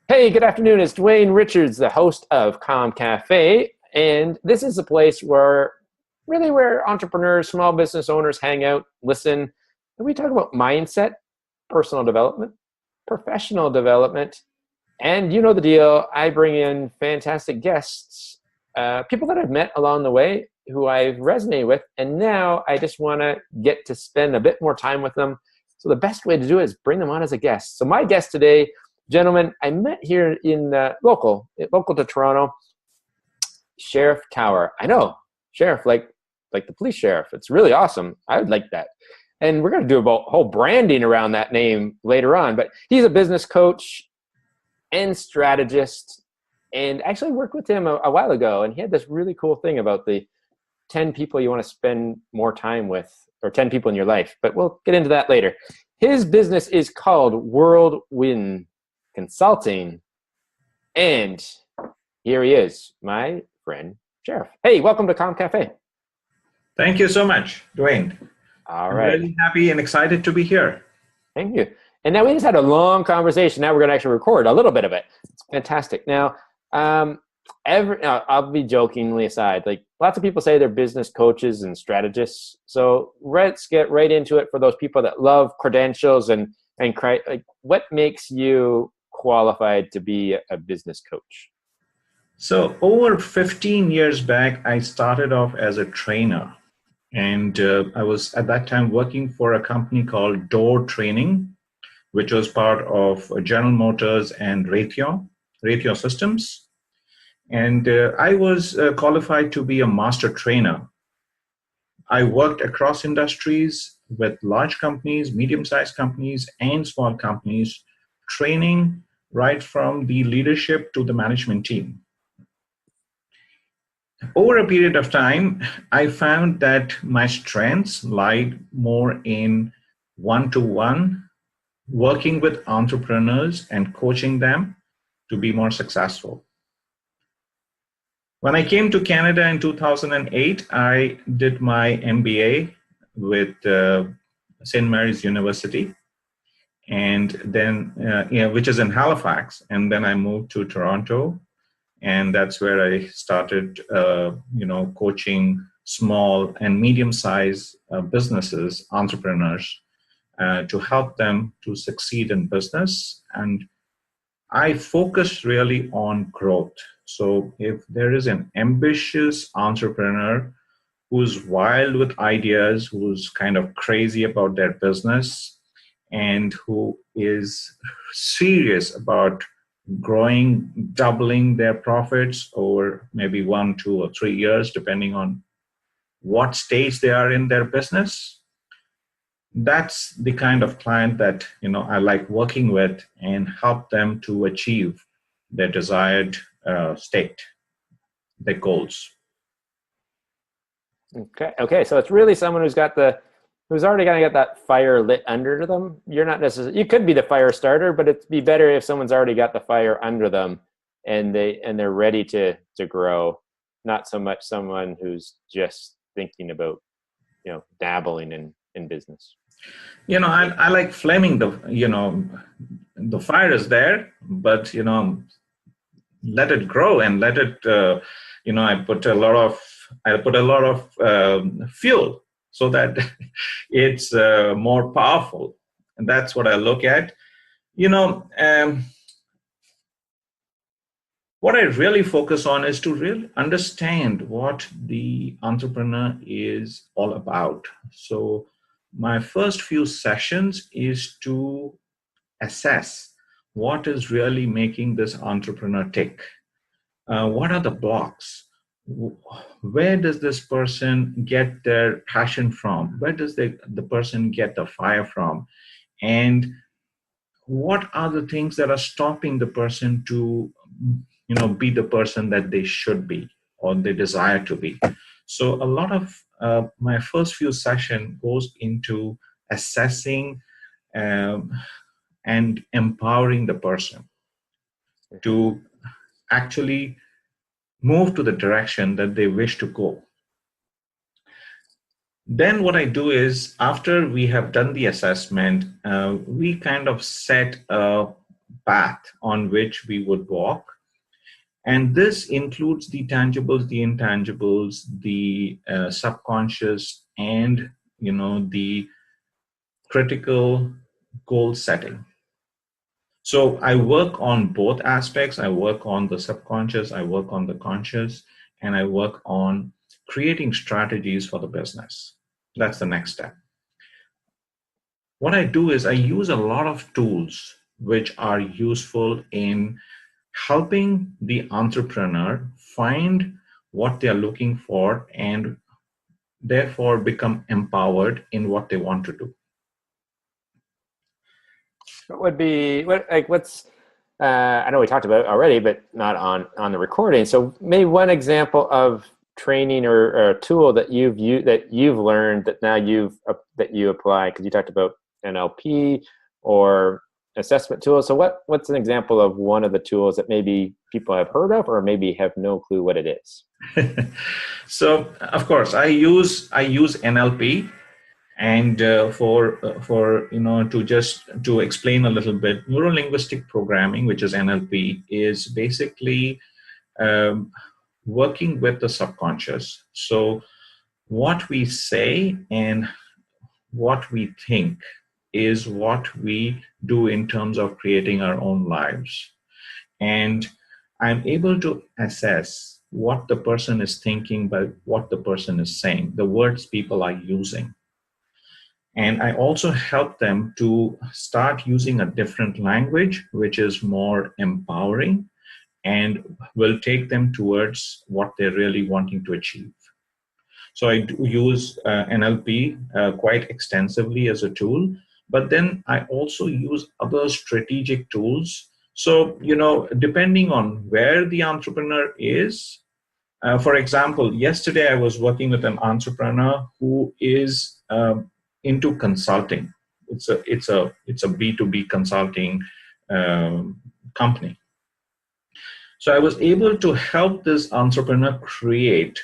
Hey, good afternoon. It's Dwayne Richards, the host of Comm Cafe, and this is a place where entrepreneurs, small business owners hang out, listen, and we talk about mindset, personal development, professional development, and you know the deal. I bring in fantastic guests, people that I've met along the way who I've resonated with, and now I just want to get to spend a bit more time with them. So the best way to do it is bring them on as a guest. So my guest today, gentlemen, I met here in local to Toronto, Sheriff Tower. I know, Sheriff, like the police sheriff. It's really awesome. I would like that. And we're going to do a whole branding around that name later on. But he's a business coach and strategist, and actually worked with him a while ago. And he had this really cool thing about the 10 people you want to spend more time with, or 10 people in your life. But we'll get into that later. His business is called Whirlwind Consulting. And here he is, my friend Sheriff. Hey, welcome to Comm Cafe. Thank you so much, Dwayne. All I'm right. really happy and excited to be here. Thank you. And now we just had a long conversation. Now we're going to actually record a little bit of it. It's fantastic. Now, I'll be jokingly aside. Like lots of people say they're business coaches and strategists. So let's get right into it for those people that love credentials and like, what makes you qualified to be a business coach? So over 15 years back, I started off as a trainer. And I was at that time working for a company called Door Training, which was part of General Motors and Raytheon Systems. And I was qualified to be a master trainer. I worked across industries with large companies, medium-sized companies, and small companies, training right from the leadership to the management team. Over a period of time, I found that my strengths lied more in one-to-one, working with entrepreneurs and coaching them to be more successful. When I came to Canada in 2008, I did my MBA with St. Mary's University, and then which is in Halifax, and then I moved to Toronto, and that's where I started, coaching small and medium-sized businesses, entrepreneurs, to help them to succeed in business. And I focus really on growth. So if there is an ambitious entrepreneur who's wild with ideas, who's kind of crazy about their business, and who is serious about growing, doubling their profits over maybe 1, 2, or 3 years, depending on what stage they are in their business, that's the kind of client that I like working with and help them to achieve their desired state, their goals. Okay. So it's really someone who's already going to get that fire lit under them. You're not necessarily, you could be the fire starter, but it'd be better if someone's already got the fire under them and they're ready to grow, not so much someone who's just thinking about, dabbling in business. I like flaming the fire is there, but let it grow and let it I put a lot of fuel so that it's more powerful. And that's what I look at. What I really focus on is to really understand what the entrepreneur is all about. So my first few sessions is to assess what is really making this entrepreneur tick. What are the blocks? Where does this person get their passion from? Where does the person get the fire from? And what are the things that are stopping the person to be the person that they should be or they desire to be? So a lot of my first few sessions goes into assessing and empowering the person to actually move to the direction that they wish to go. Then what I do is, after we have done the assessment, we kind of set a path on which we would walk. And this includes the tangibles, the intangibles, the subconscious, and the critical goal setting. So I work on both aspects. I work on the subconscious, I work on the conscious, and I work on creating strategies for the business. That's the next step. What I do is I use a lot of tools which are useful in helping the entrepreneur find what they're looking for and therefore become empowered in what they want to do. What would be what's I know we talked about it already, but not on the recording. So maybe one example of training or a tool that you've learned that now that you apply, because you talked about NLP or assessment tools. So what's an example of one of the tools that maybe people have heard of or maybe have no clue what it is? So of course I use NLP. And to explain a little bit, neuro-linguistic programming, which is NLP, is basically working with the subconscious. So what we say and what we think is what we do in terms of creating our own lives. And I'm able to assess what the person is thinking by what the person is saying, the words people are using. And I also help them to start using a different language, which is more empowering and will take them towards what they're really wanting to achieve. So I do use NLP quite extensively as a tool, but then I also use other strategic tools. So, depending on where the entrepreneur is, for example, yesterday I was working with an entrepreneur who is into consulting. It's a B2B consulting company. So I was able to help this entrepreneur create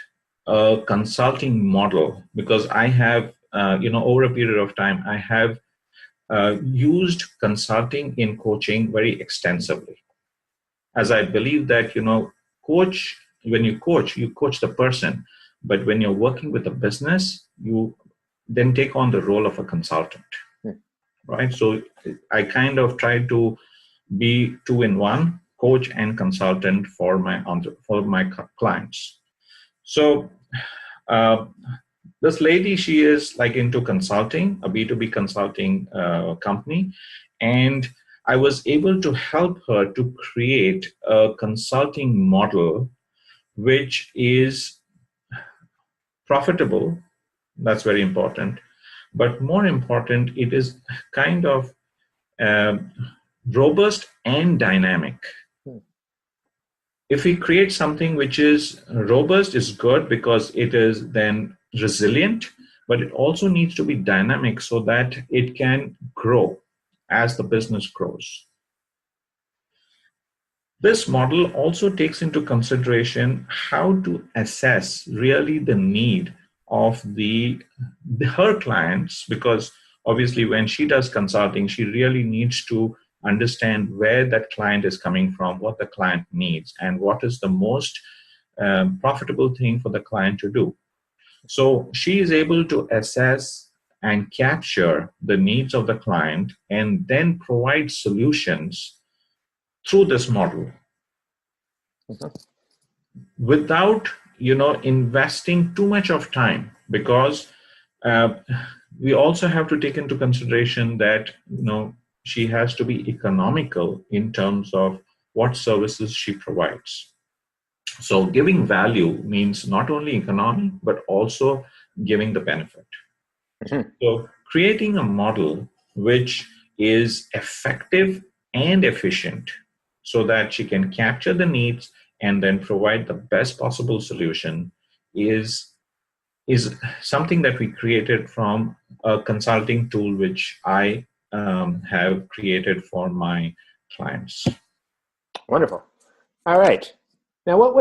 a consulting model because I have, over a period of time, I have used consulting in coaching very extensively. As I believe that, when you coach the person, but when you're working with a business, you then take on the role of a consultant, right? So I kind of try to be two in one, coach and consultant for my clients. So this lady, she is like into consulting, a B2B consulting company, and I was able to help her to create a consulting model which is profitable. That's very important. But more important, it is kind of robust and dynamic. If we create something which is robust, is good because it is then resilient, but it also needs to be dynamic so that it can grow as the business grows. This model also takes into consideration how to assess really the need of her clients, because obviously when she does consulting, she really needs to understand where that client is coming from, what the client needs, and what is the most profitable thing for the client to do. So she is able to assess and capture the needs of the client and then provide solutions through this model without investing too much of time, because we also have to take into consideration that she has to be economical in terms of what services she provides. So giving value means not only economic but also giving the benefit. So creating a model which is effective and efficient so that she can capture the needs and then provide the best possible solution is something that we created from a consulting tool which I have created for my clients. Wonderful. All right. Now,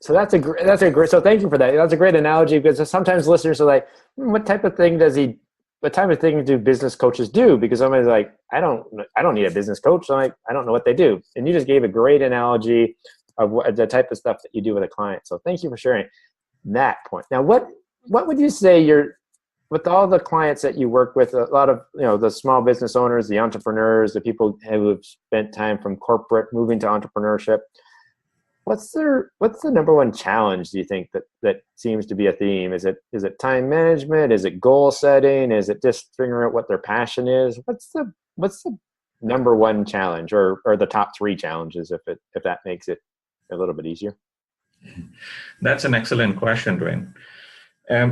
so that's a great, so thank you for that. That's a great analogy, because sometimes listeners are like, what type of thing does he the type of thing do business coaches do? Because somebody's like, I don't need a business coach. So I don't know what they do. And you just gave a great analogy of the type of stuff that you do with a client. So thank you for sharing that point. Now, what would you say with all the clients that you work with, a lot of, the small business owners, the entrepreneurs, the people who have spent time from corporate moving to entrepreneurship, what's the number one challenge, do you think, that seems to be a theme? Is it time management? Is it goal setting? Is it just figuring out what their passion is? What's the number one challenge, or the top three challenges, if that makes it a little bit easier? That's an excellent question, Dwayne.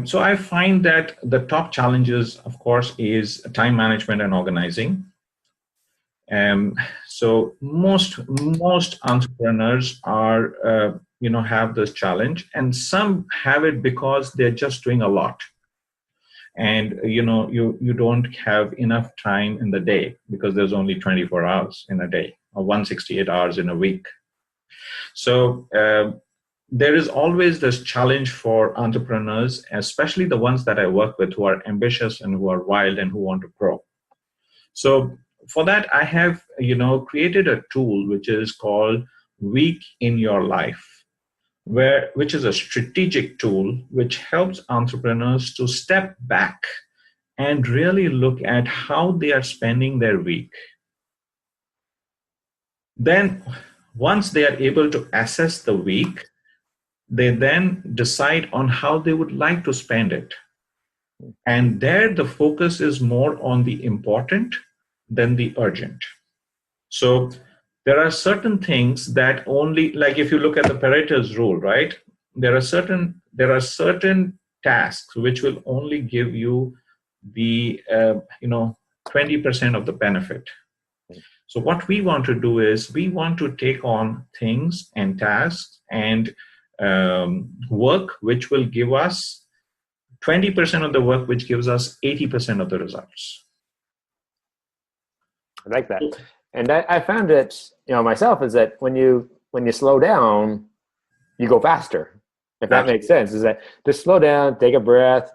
So I find that the top challenges, of course, is time management and organizing. So most entrepreneurs are, have this challenge, and some have it because they're just doing a lot. And, you don't have enough time in the day because there's only 24 hours in a day, or 168 hours in a week. So there is always this challenge for entrepreneurs, especially the ones that I work with who are ambitious and who are wild and who want to grow. So for that, I have, created a tool which is called Week in Your Life, which is a strategic tool which helps entrepreneurs to step back and really look at how they are spending their week. Then, once they are able to assess the week, they then decide on how they would like to spend it. And there, the focus is more on the important than the urgent. So there are certain things that only, like if you look at the Pareto's rule, right? There are certain tasks which will only give you the 20% of the benefit. So what we want to do is we want to take on things and tasks and work which will give us 20% of the work, which gives us 80% of the results. I like that. And I found it, myself, is that when you slow down, you go faster. If that makes sense, is that just slow down, take a breath.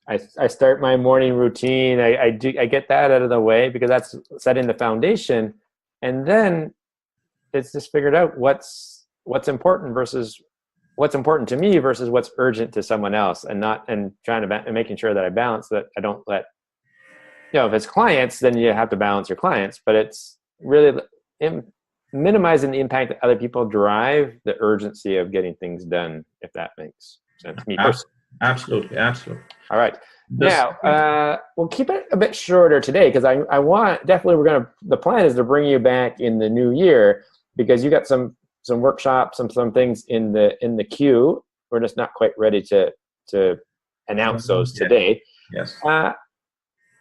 I start my morning routine. I get that out of the way because that's setting the foundation, and then it's just figured out what's important versus what's important to me versus what's urgent to someone else, and making sure that I balance that. I don't let, if it's clients, then you have to balance your clients, but it's really minimizing the impact that other people drive the urgency of getting things done, if that makes sense to me personally. Absolutely. All right. Now, we'll keep it a bit shorter today because the plan is to bring you back in the new year because you got some workshops, some things in the queue. We're just not quite ready to announce those today. Yes.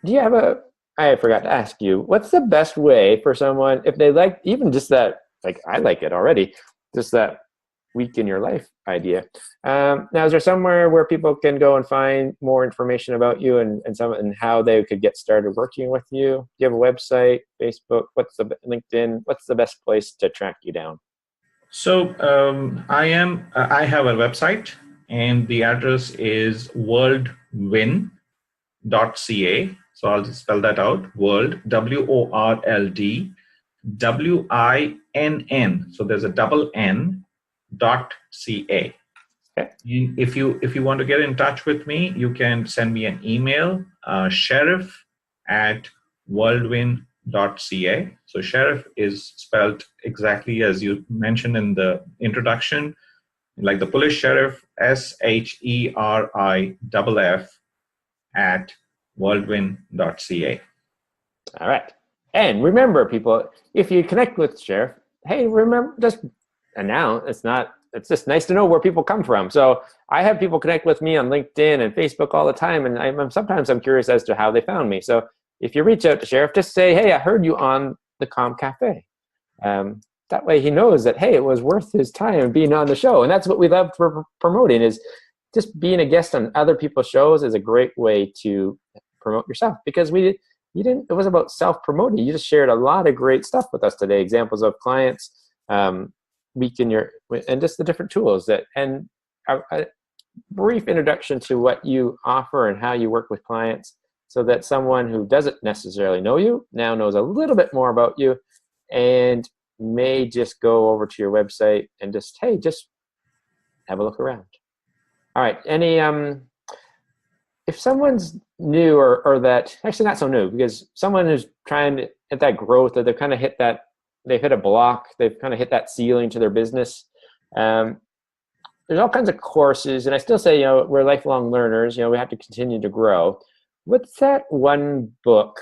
Do you have I forgot to ask you, what's the best way for someone, if they like even just that, like I like it already, just that week in your life idea. Now, is there somewhere where people can go and find more information about you and how they could get started working with you? Do you have a website, Facebook, LinkedIn? What's the best place to track you down? So I have a website, and the address is worldwin.ca. So I'll just spell that out. World, WORLD, WINN. So there's a double N .ca. Okay. If you want to get in touch with me, you can send me an email, sheriff@worldwin.ca. So sheriff is spelled exactly as you mentioned in the introduction, like the police sheriff, SHERIFF @worldwin.ca. All right. And remember, people, if you connect with Sheriff, hey, remember, just announce, it's just nice to know where people come from. So I have people connect with me on LinkedIn and Facebook all the time, and sometimes I'm curious as to how they found me. So if you reach out to Sheriff, just say, hey, I heard you on the Comm Cafe. That way he knows that, hey, it was worth his time being on the show. And that's what we love for promoting, is just being a guest on other people's shows is a great way to promote yourself, because it was about self-promoting. You just shared a lot of great stuff with us today, examples of clients, and just the different tools and a brief introduction to what you offer and how you work with clients. so that someone who doesn't necessarily know you now knows a little bit more about you and may just go over to your website and just have a look around. All right. Any if someone's new or that actually not so new, because someone who's trying to hit that growth, or they've kind of they've hit a block, they've kind of hit that ceiling to their business. There's all kinds of courses, and I still say, we're lifelong learners. We have to continue to grow. What's that one book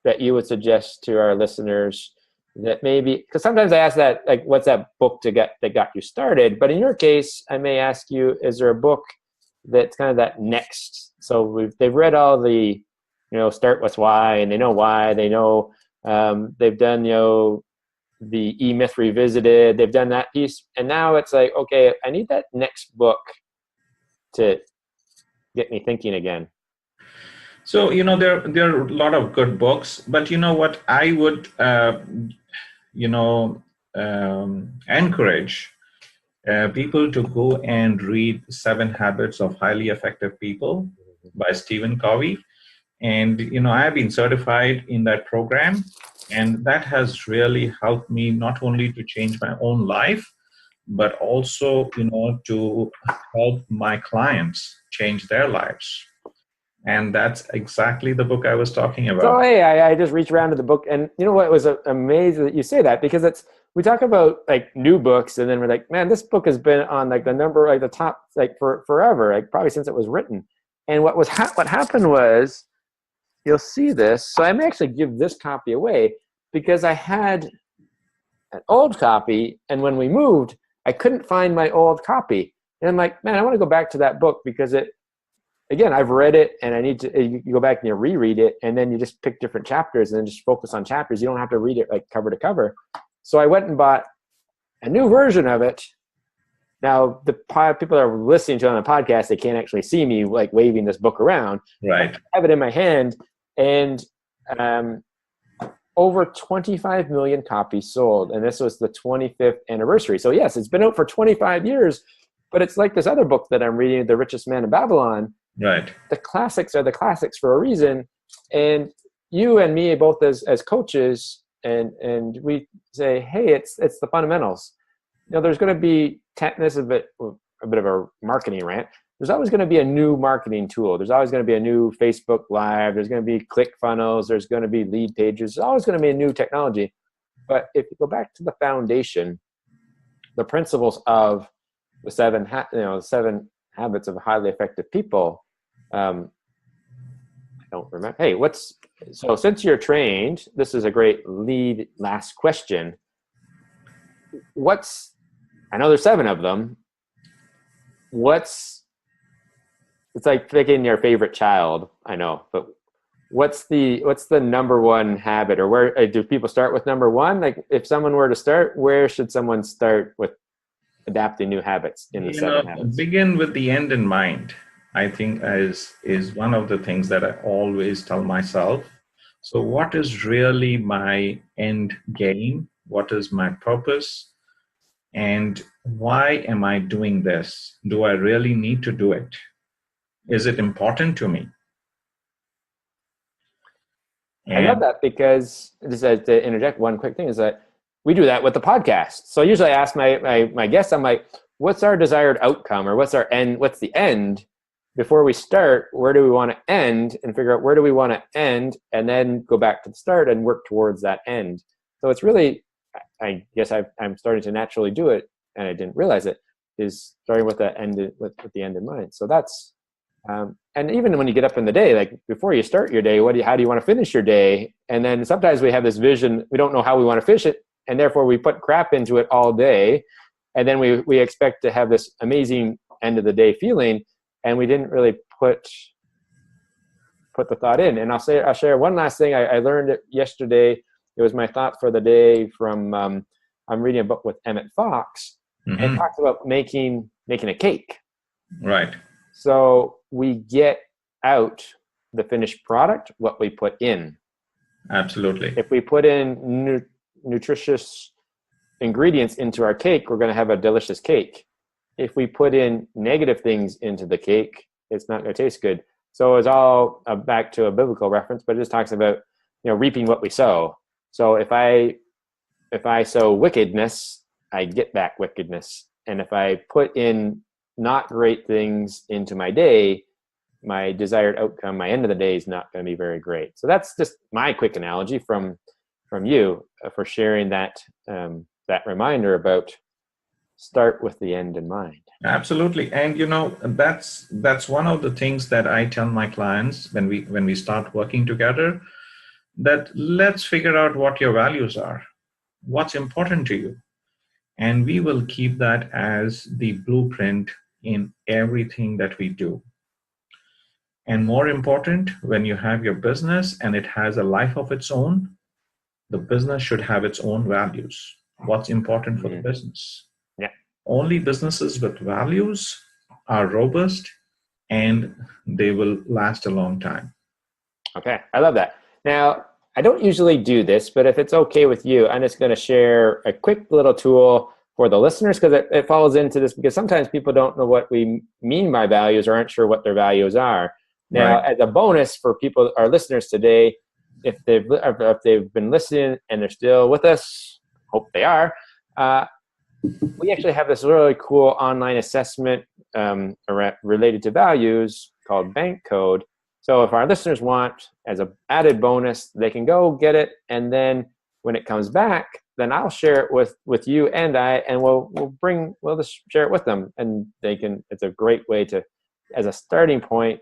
that you would suggest to our listeners that maybe, because sometimes I ask that, like, what's that book that got you started? But in your case, I may ask you, is there a book that's kind of that next? So they've read all the, Start With Why, and they know why. They know they've done, the E-Myth Revisited. They've done that piece, and now it's like, okay, I need that next book to get me thinking again. So there are a lot of good books, but you know what I would encourage people to go and read 7 Habits of Highly Effective People by Stephen Covey. And I have been certified in that program, and that has really helped me not only to change my own life, but also to help my clients change their lives. And that's exactly the book I was talking about. So hey, I just reached around to the book, and you know what, was amazing that you say that, because we talk about like new books, and then we're like, man, this book has been on like the top like for forever, like probably since it was written. And what happened was, you'll see this. So I may actually give this copy away, because I had an old copy, and when we moved, I couldn't find my old copy. And I'm like, man, I want to go back to that book, because again, I've read it, and I need to, you go back and you reread it, and then you just pick different chapters and then just focus on chapters. You don't have to read it like cover to cover. So I went and bought a new version of it. Now, the people that are listening to it on the podcast, they can't actually see me like waving this book around. Right. I have it in my hand, and over 25 million copies sold. And this was the 25th anniversary. So yes, it's been out for 25 years, but it's like this other book that I'm reading, The Richest Man in Babylon. Right. The classics are the classics for a reason. And you and me both as coaches, and we say, hey, it's the fundamentals. There's going to be, this is a bit of a marketing rant. There's always going to be a new marketing tool. There's always going to be a new Facebook Live. There's going to be ClickFunnels. There's going to be lead pages. There's always going to be a new technology. But if you go back to the foundation, the principles of the 7 habits of highly effective people, I don't remember. Hey, so since you're trained, this is a great lead last question. I know there's 7 of them. It's like picking your favorite child, I know, but what's the number one habit, or where do people start with number 1? Like, if someone were to start, where should someone start with adapting new habits in the 7 habits? Begin with the end in mind, I think is one of the things that I always tell myself. So what is really my end game? What is my purpose? And why am I doing this? Do I really need to do it? Is it important to me? I love that, because just to interject one quick thing is that we do that with the podcast. So usually I ask my guests, I'm like, what's our desired outcome, or what's our end? What's the end? Before we start, where do we want to end, and figure out where do we want to end, and then go back to the start and work towards that end. So it's really, I guess I'm starting to naturally do it, and I didn't realize it, is starting with the end with the end in mind. So that's and even when you get up in the day, like before you start your day, how do you want to finish your day? And then sometimes we have this vision, we don't know how we want to finish it, and therefore we put crap into it all day, and then we expect to have this amazing end of the day feeling, and we didn't really put the thought in. And I'll share one last thing. I learned it yesterday. It was my thought for the day from I'm reading a book with Emmett Fox, and it talks about making a cake. Right. So we get out the finished product, what we put in. Absolutely. If we put in nutritious ingredients into our cake, we're going to have a delicious cake. If we put in negative things into the cake, it's not going to taste good. So it's all back to a biblical reference, but it just talks about, reaping what we sow. So if I sow wickedness, I get back wickedness. And if I put in not great things into my day, my desired outcome, my end of the day, is not going to be very great. So that's just my quick analogy from you for sharing that that reminder about start with the end in mind. Absolutely. And that's one of the things that I tell my clients when we start working together, that let's figure out what your values are, what's important to you. And we will keep that as the blueprint in everything that we do. And more important, when you have your business and it has a life of its own, the business should have its own values. What's important for the business? Yeah. Only businesses with values are robust and they will last a long time. Okay, I love that. Now, I don't usually do this, but if it's okay with you, I'm just going to share a quick little tool for the listeners, because it falls into this, because sometimes people don't know what we mean by values or aren't sure what their values are. Now, as a bonus for people, our listeners today, if they've been listening and they're still with us, hope they are, we actually have this really cool online assessment related to values called Bank Code. So if our listeners want, as an added bonus, they can go get it, and then when it comes back, then I'll share it with you and we'll just share it with them, and they can. It's a great way to, as a starting point,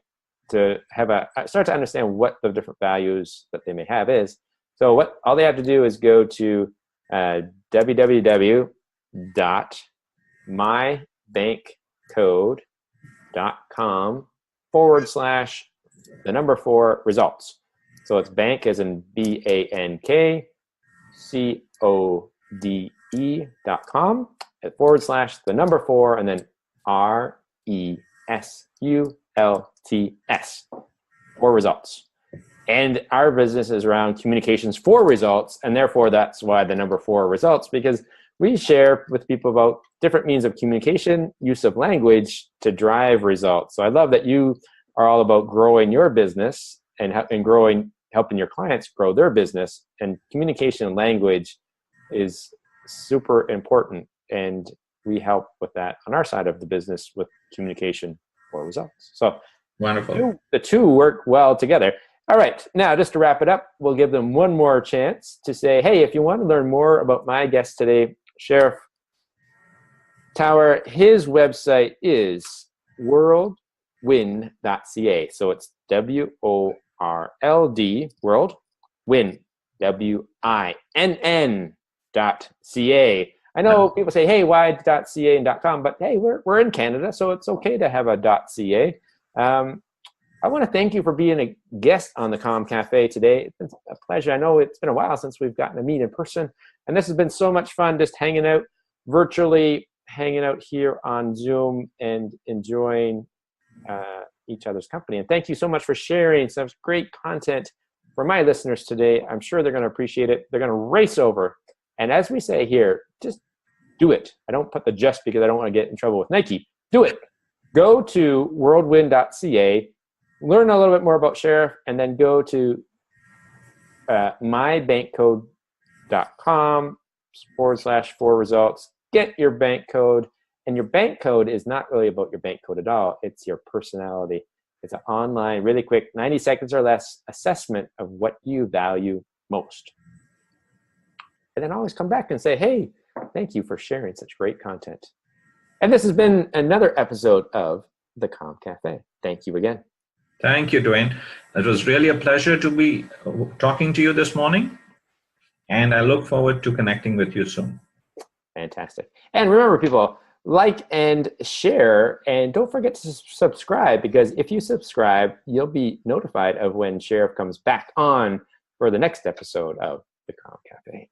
to have start to understand what the different values that they may have is. So all they have to do is go to www.mybankcode.com/4 results. So it's bank as in BANKCODE.com /4 and then RESULTS for results. And our business is around communications for results, and therefore that's why the number 4 results, because we share with people about different means of communication, use of language to drive results. So I love that you are all about growing your business and helping your clients grow their business. And communication and language is super important, and we help with that on our side of the business with communication for results. So wonderful. The two work well together. All right, now just to wrap it up, we'll give them one more chance to say, hey, if you want to learn more about my guest today, Sheriff Thaver, his website is worldwin.ca. So it's WORLD, world, win, WINN.ca. I know people say, hey, why .ca and .com? But hey, we're in Canada, so it's okay to have a .ca. I want to thank you for being a guest on the Comm Cafe today. It's been a pleasure. I know it's been a while since we've gotten to meet in person, and this has been so much fun just hanging out virtually, hanging out here on Zoom and enjoying each other's company. And thank you so much for sharing some great content for my listeners today. I'm sure they're going to appreciate it. They're going to race over. And as we say here, just do it. I don't put the just because I don't want to get in trouble with Nike. Do it. Go to worldwin.ca, learn a little bit more about Sheriff, and then go to mybankcode.com /4 results. Get your bank code. And your bank code is not really about your bank code at all. It's your personality. It's an online, really quick, 90 seconds or less assessment of what you value most. And then always come back and say, hey, thank you for sharing such great content. And this has been another episode of the Comm Cafe. Thank you again. Thank you, Dwayne. It was really a pleasure to be talking to you this morning, and I look forward to connecting with you soon. Fantastic. And remember, people, like and share, and don't forget to subscribe, because if you subscribe, you'll be notified of when Sheriff comes back on for the next episode of the Comm Cafe.